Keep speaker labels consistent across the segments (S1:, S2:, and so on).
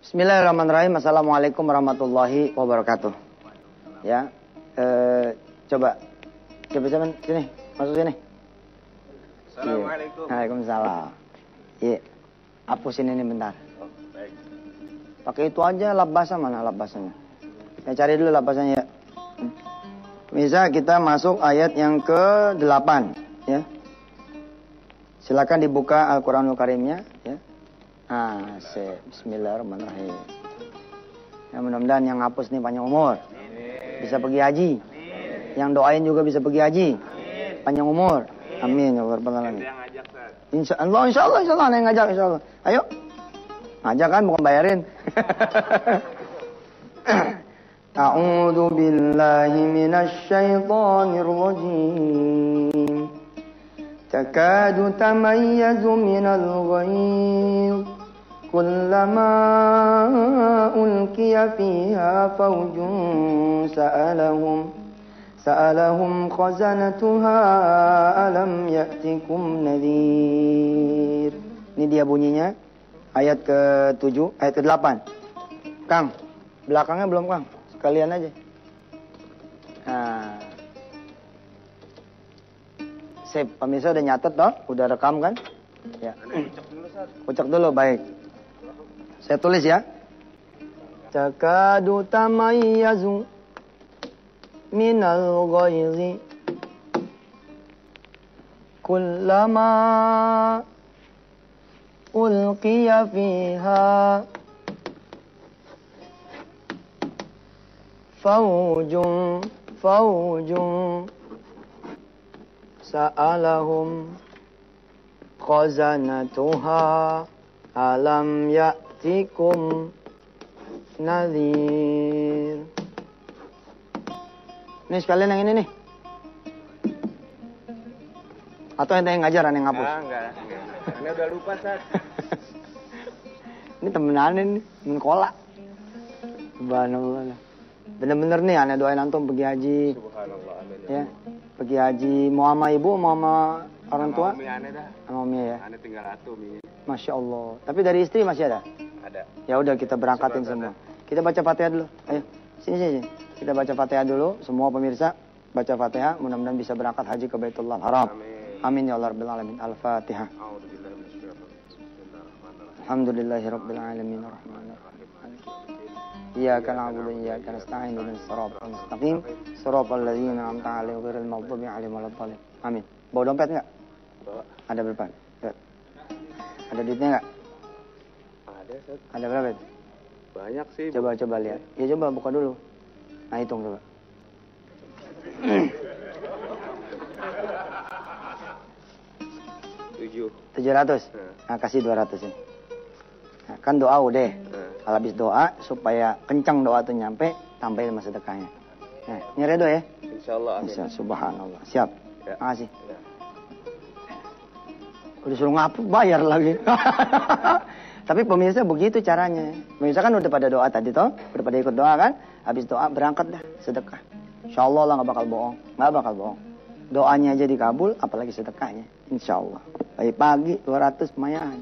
S1: Bismillahirrahmanirrahim. Assalamualaikum warahmatullahi wabarakatuh. Ya, coba sini, masuk sini.
S2: Assalamualaikum.
S1: Waalaikumsalam. Iya, hapusin ini bentar.
S2: Oh, baik.
S1: Pakai itu aja, lap basah, mana lap basahnya? Ya, cari dulu lap basahnya ya. Bisa kita masuk ayat yang ke-8 ya. Silakan dibuka Al-Qur'anul Karimnya ya. Bismillahirrahmanirrahim. Ya, mudah-mudahan yang hapus nih panjang umur. Bisa pergi haji. Yang doain juga bisa pergi haji. Panjang umur. Amin ya rabbal alamin. Insyaallah ada yang ngajak insyaallah. Ayo. Ngajak kan bukan bayarin. A'udzu billahi minasy syaithanir rajim. Takadu tamayyazu minal ghayz. Kullama ulqiya fiha fawjun sa'alahum khazanatuha alam ya'tikum nadhir. Ini dia bunyinya. Ayat ke-7, ayat ke-8. Kang, belakangnya belum Kang. Sekalian aja. Sip, pemirsa udah nyatet toh? Udah rekam kan? Ya. Ucap dulu, baik. Saya tulis ya. Takadu tamayyazu minal ghayzi kullama ulqiya fiha fawjun sa'alahum khazanatuha alam ya'tikum nadhir. Ini sekalian yang ini nih. Atau ente yang ngajar, yang ngapus?
S2: Enggak. Ini udah lupa, Sat.
S1: Ini temenan ini, temen kolak. Subhanallah. Bener-bener nih, aneh doain antum pergi haji.
S2: Subhanallah, amin.
S1: Ya, pergi haji. Mau sama ibu, mau sama orang tua?
S2: Sama Umi aneh dah.
S1: Sama Umi ya.
S2: Aneh tinggal satu, Umi.
S1: Masya Allah. Tapi dari istri masih ada?
S2: Ada.
S1: Ya udah kita berangkatin semua. Kita baca Fatihah dulu. Ayo, sini. Kita baca Fatihah dulu. Semua pemirsa baca Fatihah. Mudah-mudahan bisa berangkat haji ke Baitullah Haram. Amin ya Allah Rabbil Alamin. Al-Fatihah. Alhamdulillahirabbil alamin arrahmanirrahim. Iyyaka na'budu wa iyyaka nasta'in ihdinas siratal mustaqim siratal ladzina an'amta 'alaihim ghairil maghdubi 'alaihim waladdallin. Amin. Bawa dompet enggak?
S2: Bawa.
S1: Ada berapa? Ada duitnya enggak?
S2: Ada, Sat.
S1: Ada berapa?
S2: Banyak sih.
S1: Coba lihat. Ya coba buka dulu. Nah, hitung coba. 700. Nah, kasih 200 ini. Nah, kan doa udah. Kalau habis doa supaya kencang doa tuh nyampe, tambahin sama sedekahnya. Nah, ini redo ya?
S2: Insyaallah, amin.
S1: Subhanallah. Siap.
S2: Ya.
S1: Makasih.
S2: Ya.
S1: Udah suruh ngapus bayar lagi. Tapi pemirsa begitu caranya. Pemirsa kan udah pada doa tadi toh, udah pada ikut doa kan? Habis doa berangkat dah sedekah. Insyaallah lah nggak bakal bohong, nggak bakal bohong. Doanya aja dikabul, apalagi sedekahnya. Insyaallah. Pagi 200 lumayan.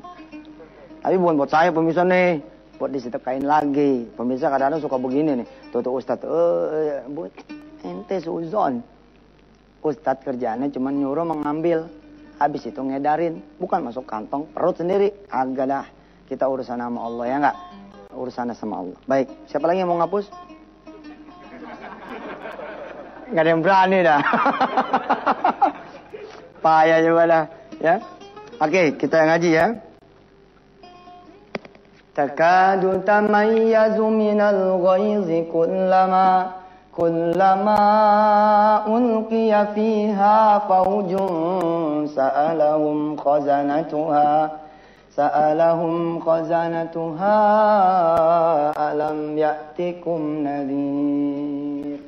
S1: Tapi bukan buat saya pemirsa nih, buat disedekahin lagi. Pemirsa kadang-kadang suka begini nih. Tuh Ustadz, buat ente suzon. Ustadz kerjaannya cuma nyuruh mengambil. Habis itu ngedarin, bukan masuk kantong perut sendiri. Agak dah. Kita urusan sama Allah ya enggak? Urusannya sama Allah. Baik, siapa lagi yang mau ngapus? Enggak ada yang berani dah. Payah juga dah, ya. Oke, kita yang ngaji ya. Takadu tamayyazu minal ghayzi kullama ulqiya fiha fawjun sa'alahum khazanatuha alam ya'tikum nadhir.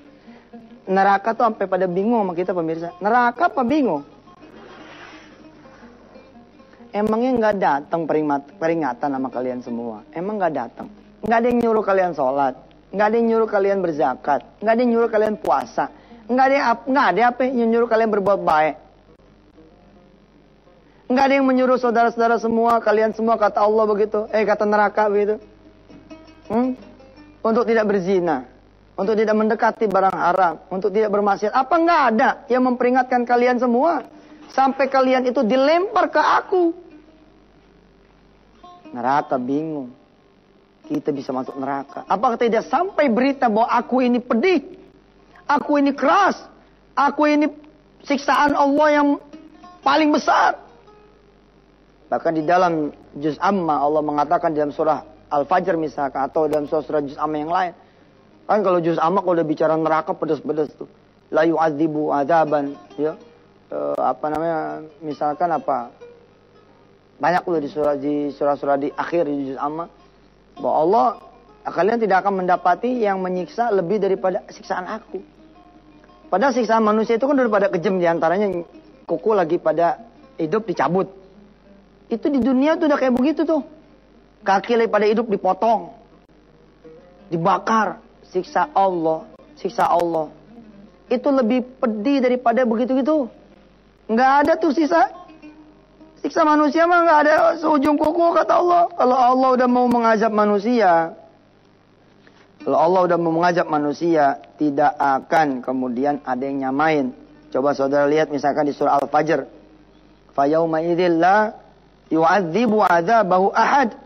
S1: Neraka tuh sampai pada bingung sama kita pemirsa. Neraka apa bingung? Emangnya nggak datang peringatan sama kalian semua? Emang nggak datang? Nggak ada yang nyuruh kalian sholat, nggak ada yang nyuruh kalian berzakat, nggak ada yang nyuruh kalian puasa, nggak ada apa yang nyuruh kalian berbuat baik. Nggak ada yang menyuruh saudara-saudara semua, kalian semua kata Allah begitu, kata neraka begitu. Untuk tidak berzina, untuk tidak mendekati barang haram, untuk tidak bermaksiat. Apa nggak ada yang memperingatkan kalian semua? Sampai kalian itu dilempar ke aku. Neraka bingung. Kita bisa masuk neraka. Apakah tidak sampai berita bahwa aku ini pedih? Aku ini keras. Aku ini siksaan Allah yang paling besar. Bahkan di dalam juz amma Allah mengatakan dalam surah Al-Fajr misalkan, atau dalam surah juz amma yang lain. Kan kalau juz amma kalau udah bicara neraka pedas-pedas tuh. La yu'adzibu adzaban, ya. Misalkan apa? Banyak loh di surah-surah di akhir di juz amma bahwa Allah, kalian tidak akan mendapati yang menyiksa lebih daripada siksaan aku. Padahal siksaan manusia itu kan daripada kejam, diantaranya kuku lagi pada hidup dicabut. Itu di dunia tuh udah kayak begitu tuh. Kaki lagi pada hidup dipotong, dibakar. Siksa Allah itu lebih pedih daripada begitu-gitu. Nggak ada tuh siksa manusia mah nggak ada seujung kuku kata Allah. Kalau Allah udah mau mengazab manusia, tidak akan kemudian ada yang nyamain. Coba saudara lihat misalkan di surah Al-Fajr. Fa yauma idzil la yu'adzibu adzabahu ahad.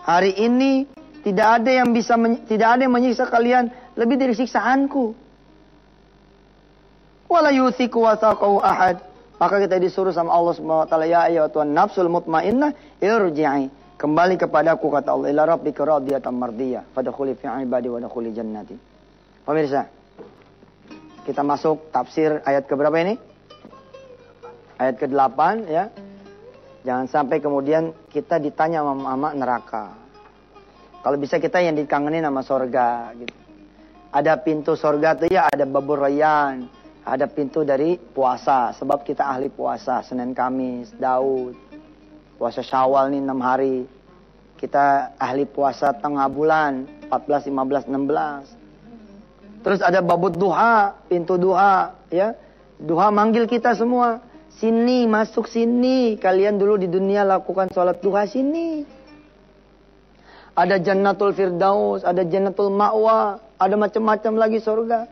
S1: Hari ini tidak ada yang menyiksa kalian lebih dari siksaanku. Wala yuthiqu wathaqahu ahad. Maka kita disuruh sama Allah SWT, ya ayyatuhan nafsul mutmainnah irji'i. Kembali kepadaku kata Allah, ila rabbika radiyatan mardiyah, fadkhuli fi ibadi wa dkhuli jannati. Pemirsa, kita masuk tafsir ayat ke berapa ini? Ayat ke-8 ya. Jangan sampai kemudian kita ditanya sama neraka. Kalau bisa kita yang dikangenin sama sorga gitu. Ada pintu sorga tuh ya, ada babur rayyan. Ada pintu dari puasa. Sebab kita ahli puasa. Senin, Kamis, Daud. Puasa Syawal nih 6 hari. Kita ahli puasa tengah bulan. 14, 15, 16. Terus ada babut duha. Pintu duha. Ya. Duha manggil kita semua. Sini, masuk sini. Kalian dulu di dunia lakukan sholat duha sini. Ada Jannatul Firdaus, ada Jannatul Ma'wa, ada macam-macam lagi surga.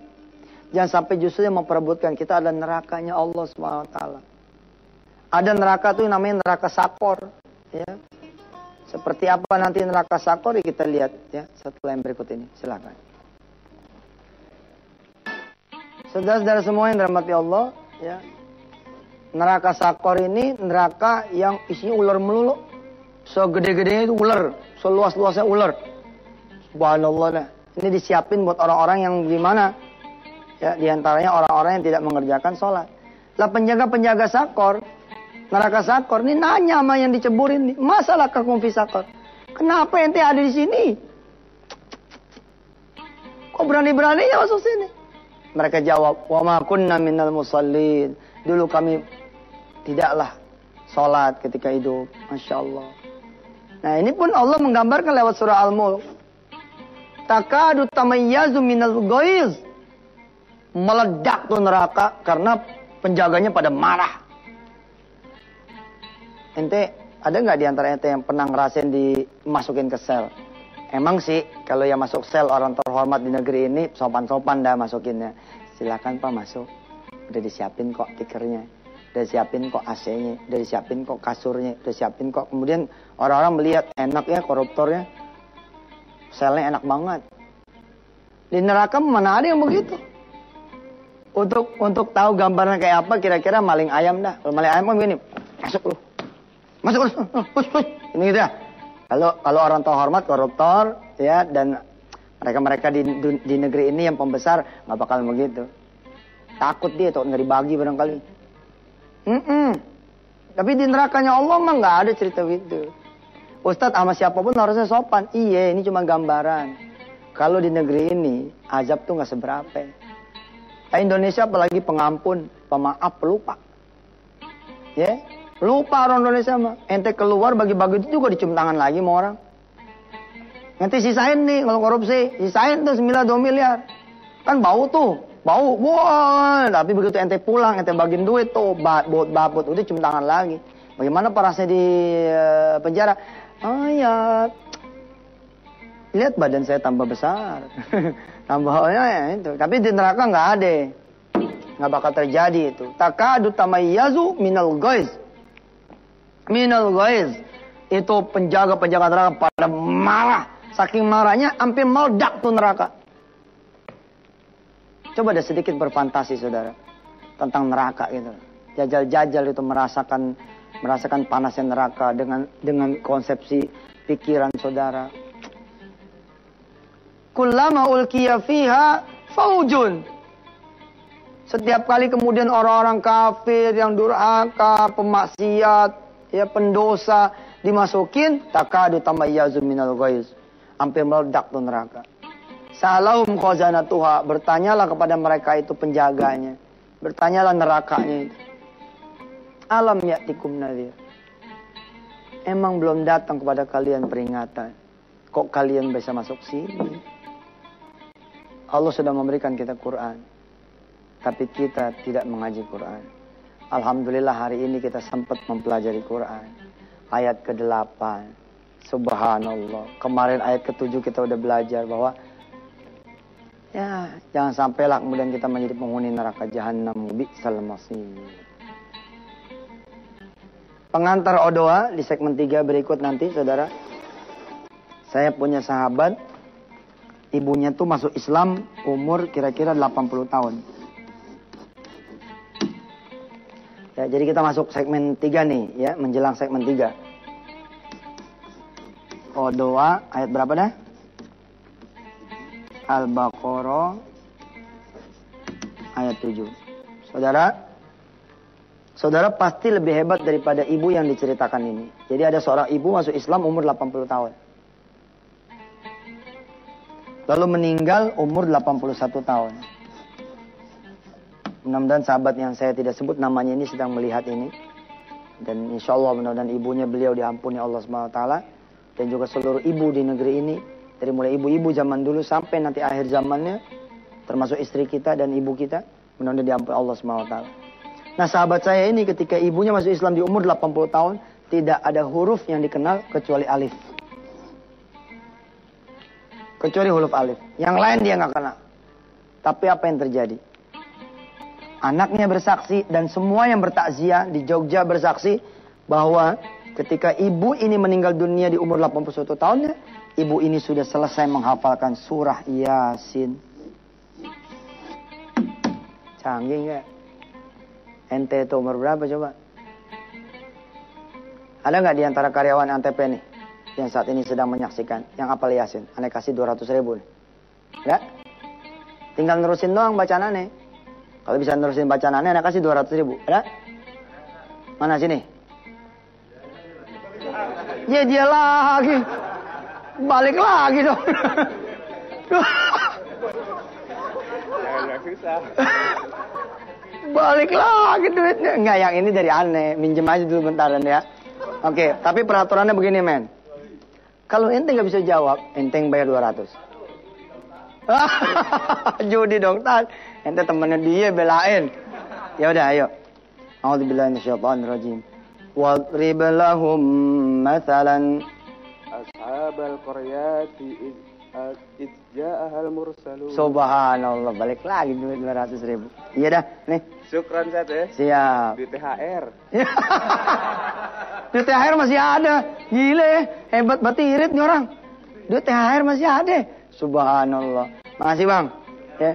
S1: Jangan sampai justru yang memperebutkan kita adalah nerakanya Allah SWT. Ada neraka tuh yang namanya neraka Sakor. Ya. Seperti apa nanti neraka Sakor ya kita lihat ya setelah yang berikut ini. Silakan. Saudara-saudara semua yang dirahmati Allah, ya. Neraka Sakor ini neraka yang isinya ular melulu. Segede-gedenya itu ular, seluas-luasnya ular. Subhanallah dah. Ini disiapin buat orang-orang yang gimana? Ya, diantaranya orang-orang yang tidak mengerjakan sholat. Lah penjaga-penjaga Sakor, neraka Sakor, ini nanya sama yang diceburin nih, masalah kakum fi Sakor. Kenapa ente ada di sini? Kok berani-beraninya masuk sini? Mereka jawab, wa ma kunna minal musallin. Dulu kami tidaklah sholat ketika hidup. Masya Allah. Nah ini pun Allah menggambarkan lewat surah Al-Mulk. Takadu tamayyazu minal ghaiz. Meledak tuh neraka karena penjaganya pada marah. Ente ada nggak di antara ente yang pernah ngerasain dimasukin ke sel? Emang sih kalau yang masuk sel orang terhormat di negeri ini sopan-sopan dah masukinnya. Silakan Pak masuk. Udah disiapin kok tikernya. Udah siapin kok AC-nya, udah siapin kok kasurnya, udah siapin kok. Kemudian orang-orang melihat enak ya koruptornya. Selnya enak banget. Di neraka mana ada yang begitu? Untuk tahu gambarnya kayak apa kira-kira maling ayam dah. Kalau maling ayam kan begini, masuk lu. Masuk lu. Ini gitu ya. Kalau orang terhormat koruptor ya dan mereka di negeri ini yang pembesar nggak bakal begitu. Takut dia tuh nggak dibagi barangkali. Tapi di nerakanya Allah mah nggak ada cerita gitu. Ustadz sama siapapun harusnya sopan. Iya, ini cuma gambaran. Kalau di negeri ini azab tuh nggak seberapa. Indonesia apalagi pengampun, pemaaf, pelupa. Ya, lupa orang Indonesia mah. Ente keluar bagi-bagi itu juga dicium tangan lagi sama orang. Nanti sisain nih kalau korupsi, sisain tuh 2 miliar. Kan bau tuh. Bau, wah, tapi begitu ente pulang, ente bagiin duit tuh, babut, udah cium tangan lagi. Bagaimana parasnya di penjara? Ya Lihat badan saya tambah besar. Tambahnya ya itu. Tapi di neraka nggak ada. Nggak bakal terjadi itu. Takadu tamayyazu minal ghaiz. Minal ghaiz. Itu penjaga-penjaga neraka pada marah. Saking marahnya hampir meledak tuh neraka. Coba ada sedikit berfantasi saudara. Tentang neraka gitu. Jajal-jajal itu merasakan panasnya neraka dengan konsepsi pikiran saudara. Kullama ulqiya fiha faujun. Setiap kali kemudian orang-orang kafir yang durhaka, pemaksiat, ya pendosa dimasukin, takadu tamayyazu minal ghaiz. Hampir meledak tuh neraka. Salahum khazanatuha, bertanyalah kepada mereka itu penjaganya. Bertanyalah nerakanya itu. Alam ya'tikum nadhir. Emang belum datang kepada kalian peringatan. Kok kalian bisa masuk sini? Allah sudah memberikan kita Quran. Tapi kita tidak mengaji Quran. Alhamdulillah hari ini kita sempat mempelajari Quran. Ayat ke-8. Subhanallah. Kemarin ayat ke-7 kita udah belajar bahwa ya jangan sampailah kemudian kita menjadi penghuni neraka jahanam. Bi'sal masir. Pengantar Odoa di segmen 3 berikut nanti saudara. Saya punya sahabat. Ibunya tuh masuk Islam umur kira-kira 80 tahun. Ya, jadi kita masuk segmen 3 nih ya, menjelang segmen 3. Doa ayat berapa dah? Al-Baqarah ayat 7. Saudara pasti lebih hebat daripada ibu yang diceritakan ini. Jadi ada seorang ibu masuk Islam umur 80 tahun. Lalu meninggal umur 81 tahun. Mudah-mudahan sahabat yang saya tidak sebut namanya ini sedang melihat ini. Dan insya Allah mudah-mudahan ibunya beliau diampuni Allah SWT. Dan juga seluruh ibu di negeri ini. Dari mulai ibu-ibu zaman dulu sampai nanti akhir zamannya. Termasuk istri kita dan ibu kita. Mudah-mudahan diampuni Allah SWT. Nah sahabat saya ini ketika ibunya masuk Islam di umur 80 tahun. Tidak ada huruf yang dikenal kecuali alif. Kecuali huruf alif. Yang lain dia nggak kenal. Tapi apa yang terjadi? Anaknya bersaksi dan semua yang bertakziah di Jogja bersaksi bahwa ketika ibu ini meninggal dunia di umur 81 tahunnya, ibu ini sudah selesai menghafalkan surah Yasin. Canggih nggak? Ente itu umur berapa coba? Ada nggak di antara karyawan Antep nih yang saat ini sedang menyaksikan yang hafal Yasin? Ane kasih 200.000 nih. Ya? Tinggal nerusin doang bacaan aneh. Kalau bisa nerusin bacaan aneh, ane kasih 200.000. Ada? Mana sini? Ya dia lagi. Balik lagi dong.
S2: Jangan susah.
S1: Balik lagi duitnya. Enggak, yang ini dari aneh. Minjem aja dulu bentaran ya. Oke, tapi peraturannya begini men. Kalau ente nggak bisa jawab, ente yang bayar 200. Judi dong, tas. Ente temennya dia belain. Ya udah, ayo. A'udzubillahi minasyaitonirrajim. Wadrib lahum mathalan
S2: Ashabal qaryati id ja'ahal mursalun.
S1: Subhanallah, balik lagi duit 200.000. Iya dah, nih.
S2: Syukran Zat ya.
S1: Siap.
S2: Di THR.
S1: Duit THR masih ada. Gile, hebat banget irit nih orang. Duit THR masih ada. Subhanallah. Makasih bang. Ya.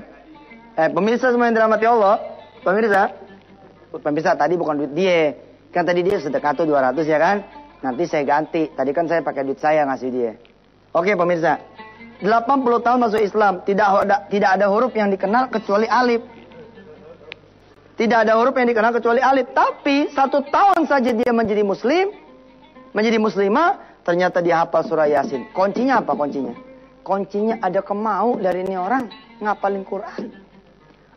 S1: Pemirsa semua yang dirahmati Allah. Pemirsa tadi bukan duit dia. Kan tadi dia sedekah tuh 200 ya kan. Nanti saya ganti. Tadi kan saya pakai duit saya ngasih dia. Oke pemirsa. 80 tahun masuk Islam. Tidak ada huruf yang dikenal kecuali alif. Tidak ada huruf yang dikenal kecuali alif. Tapi 1 tahun saja dia menjadi muslim. Menjadi muslimah. Ternyata dia hafal surah Yasin. Kuncinya apa kuncinya? Kuncinya ada kemau dari ini orang ngapalin Quran.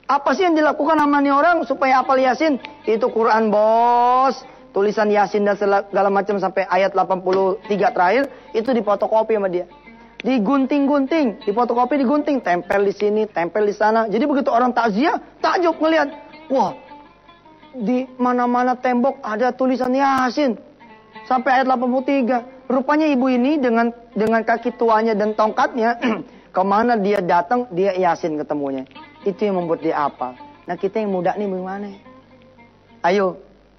S1: Apa sih yang dilakukan sama ini orang supaya hafal Yasin? Itu Quran bos. Tulisan Yasin dan segala macam sampai ayat 83 terakhir. Itu difotokopi sama dia. Digunting-gunting. Difotokopi digunting. Tempel di sini, tempel di sana. Jadi begitu orang takziah, takjub ngelihat. Wah, di mana-mana tembok ada tulisan Yasin. Sampai ayat 83. Rupanya ibu ini dengan kaki tuanya dan tongkatnya, kemana dia datang, dia Yasin ketemunya. Itu yang membuat dia hafal. Nah kita yang muda nih bagaimana? Ayo,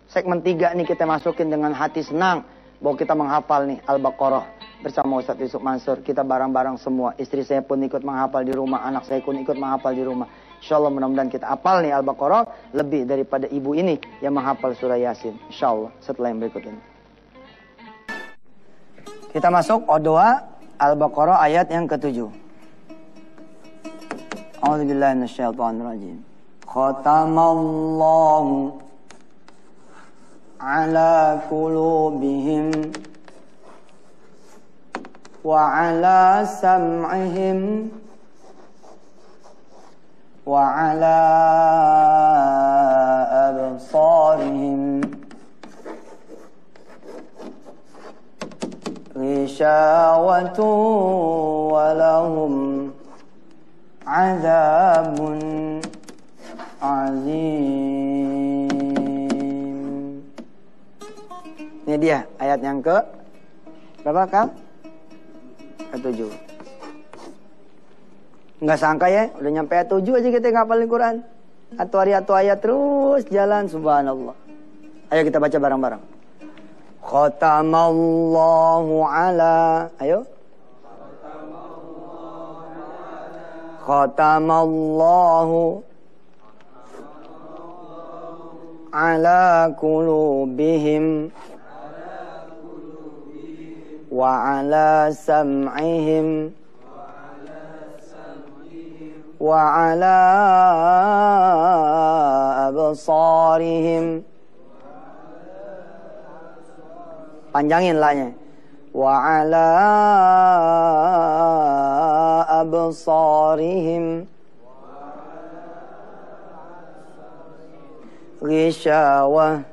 S1: segmen 3 nih kita masukin dengan hati senang. Bahwa kita menghafal nih Al-Baqarah bersama Ustaz Yusuf Mansur. Kita bareng-bareng semua. Istri saya pun ikut menghafal di rumah. Anak saya pun ikut menghafal di rumah. InsyaAllah mudah-mudahan kita hafal nih Al-Baqarah lebih daripada ibu ini yang menghafal surah Yasin. InsyaAllah setelah yang berikut ini. Kita masuk doa Al-Baqarah ayat yang ke-7. A'udzubillahi minasyaitonirrajim. Khatamallahu ala qulubihim wa ala sam'ihim wa ala absarihim ghishawatu wa lahum azabun azim. Ini dia ayat yang ke berapa Kak? Ke-7. Nggak sangka ya, udah nyampe ayat 7 aja kita ngapalin Quran. Atau ayat terus jalan, subhanallah. Ayo kita baca bareng-bareng. Khatamallahu ala, ayo. Khatamallahu ala qulubihim wa ala sam'ihim wa ala absarihim. Panjangin lahnya. Wa ala absarihim ghishawah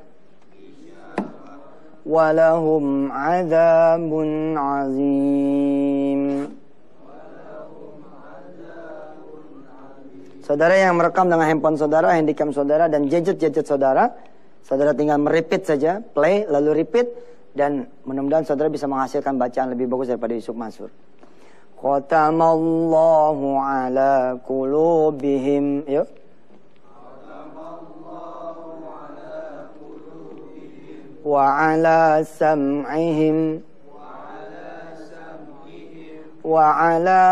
S1: walahum azabun azim. Saudara yang merekam dengan handphone saudara, handycam saudara, dan gadget-gadget saudara, saudara tinggal merepeat saja, play, lalu repeat, dan mudah-mudahan saudara bisa menghasilkan bacaan lebih bagus daripada Yusuf Mansur. Khatamallahu ala qulubihim. Yuk. Wa ala sam'ihim wa ala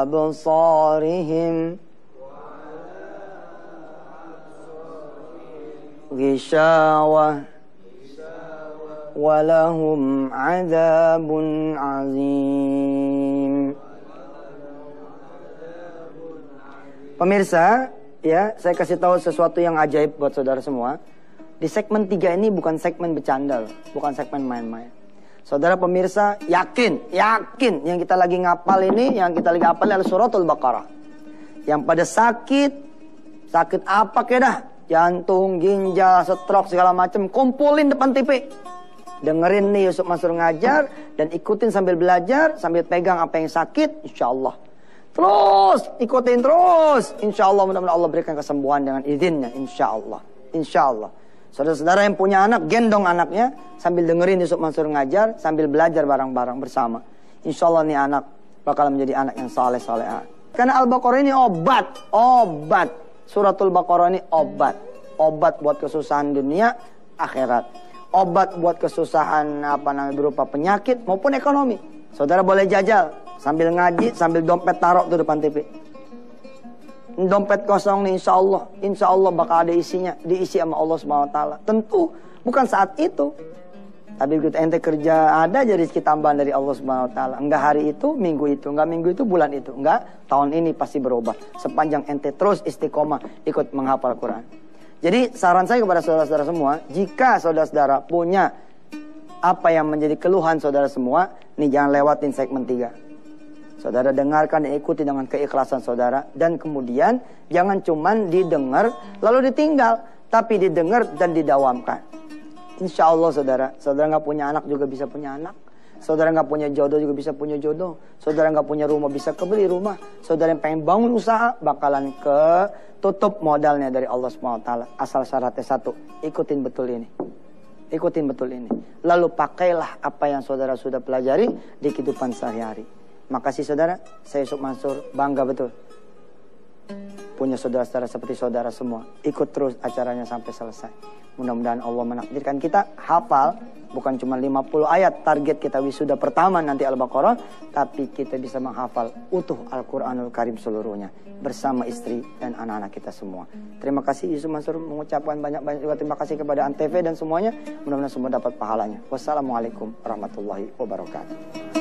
S1: absarihim ghishawah walahum azabun azim. Pemirsa, ya, saya kasih tahu sesuatu yang ajaib buat saudara semua. Di segmen 3 ini bukan segmen bercanda, bukan segmen main-main. Saudara pemirsa, yakin yang kita lagi ngapal ini, yang kita lagi hafal adalah suratul Baqarah. Yang pada sakit apa dah, jantung, ginjal, stroke segala macam, kumpulin depan TV. Dengerin nih Yusuf Mansur ngajar dan ikutin sambil belajar, sambil pegang apa yang sakit, insyaallah. Terus ikutin terus, insyaallah mudah-mudahan Allah berikan kesembuhan dengan izinnya, insyaallah. Insyaallah. Saudara-saudara yang punya anak, gendong anaknya sambil dengerin Yusuf Mansur ngajar, sambil belajar bareng-bareng bersama. Insyaallah nih anak bakal menjadi anak yang saleh-salehah. Karena Al-Baqarah ini obat. Suratul Baqarah ini obat buat kesusahan dunia, akhirat. Obat buat kesusahan berupa penyakit maupun ekonomi. Saudara boleh jajal sambil ngaji, sambil dompet taruh tuh depan TV. Dompet kosong nih, insya Allah bakal ada isinya, diisi sama Allah SWT. Tentu bukan saat itu, tapi begitu ente kerja ada aja rezeki tambahan dari Allah SWT. Enggak hari itu, minggu itu, enggak minggu itu, bulan itu, enggak tahun ini pasti berubah. Sepanjang ente terus istiqomah ikut menghafal Quran. Jadi saran saya kepada saudara-saudara semua, jika saudara-saudara punya apa yang menjadi keluhan saudara semua, nih jangan lewatin segmen 3. Saudara dengarkan dan ikuti dengan keikhlasan saudara. Dan kemudian jangan cuman didengar lalu ditinggal. Tapi didengar dan didawamkan. Insya Allah saudara nggak punya anak juga bisa punya anak. Saudara nggak punya jodoh juga bisa punya jodoh. Saudara nggak punya rumah bisa kebeli rumah. Saudara yang pengen bangun usaha bakalan ketutup modalnya dari Allah SWT. Asal syaratnya satu, ikutin betul ini. Ikutin betul ini. Lalu pakailah apa yang saudara sudah pelajari di kehidupan sehari-hari. Makasih saudara, saya Yusuf Mansur, bangga betul punya saudara-saudara seperti saudara semua. Ikut terus acaranya sampai selesai. Mudah-mudahan Allah menakdirkan kita hafal, bukan cuma 50 ayat target kita wisuda pertama nanti Al-Baqarah, tapi kita bisa menghafal utuh Al-Quranul Karim seluruhnya bersama istri dan anak-anak kita semua. Terima kasih Yusuf Mansur mengucapkan banyak-banyak juga terima kasih kepada Antv dan semuanya. Mudah-mudahan semua dapat pahalanya. Wassalamualaikum warahmatullahi wabarakatuh.